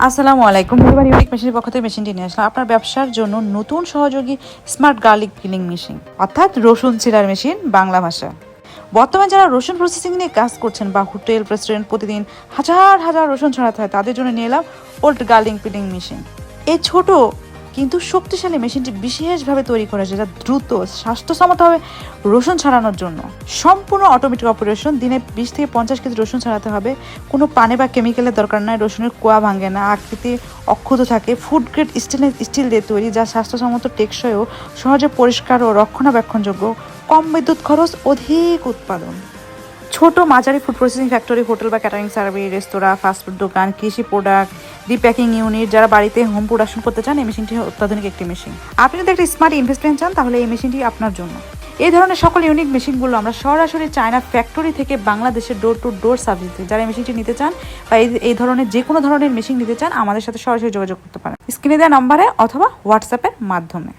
আসসালামু আলাইকুম। এবার ইউনিক মেশিনের পক্ষ থেকে মেশিনটি নিয়ে আসলাম আপনার ব্যবসার জন্য নতুন সহযোগী স্মার্ট গার্লিক পিলিং মেশিন, অর্থাৎ রসুন ছিলার মেশিন বাংলা ভাষা। বর্তমানে যারা রসুন প্রসেসিং নিয়ে কাজ করছেন বা হোটেল রেস্টুরেন্ট প্রতিদিন হাজার হাজার রসুন ছড়াতে হয়, তাদের জন্য নিয়ে এলাম ওল্ড গার্লিক পিলিং মেশিন। এই ছোট কিন্তু শক্তিশালী মেশিনটি বিশেষভাবে তৈরি করা হয়েছে যা দ্রুত স্বাস্থ্যসম্মতভাবে রসুন ছাড়ানোর জন্য। সম্পূর্ণ অটোমেটিক অপারেশন, দিনে 20 থেকে 50 কেজি রসুন ছাড়াতে হবে। কোনো পানি বা কেমিক্যালের দরকার নয়। রসুনের কোয়া ভাঙে না, আকৃতি অক্ষুত থাকে। ফুড গ্রেড স্টেনলেস স্টিল দিয়ে তৈরি, যা স্বাস্থ্যসম্মত, টেকসই ও সহজে পরিষ্কার ও রক্ষণাবেক্ষণযোগ্য। কম বিদ্যুৎ খরচ, অধিক উৎপাদন। ছোট মাঝারি ফুড প্রসেসিং ফ্যাক্টরি, হোটেল বা ক্যাটারিং সার্ভিস, রেস্তোরাঁ, ফাস্টফুড দোকান, কৃষি প্রোডাক্ট, রিপ্যাকিং ইউনিট, যারা বাড়িতে হোম প্রোডাকশন করতে চান, এই মেশিনটি অত্যাধুনিক একটি মেশিন। আপনি যদি একটা স্মার্ট ইনভেস্টমেন্ট চান, তাহলে এই মেশিনটি আপনার জন্য। এই ধরনের সকল ইউনিক মেশিনগুলো আমরা সরাসরি চায়না ফ্যাক্টরি থেকে বাংলাদেশের ডোর টু ডোর সার্ভিস দিই। যারা এই মেশিনটি নিতে চান বা এই ধরনের যে কোনো ধরনের মেশিন নিতে চান, আমাদের সাথে সরাসরি যোগাযোগ করতে পারেন স্ক্রিনে দেওয়া নম্বরে অথবা হোয়াটসঅ্যাপের মাধ্যমে।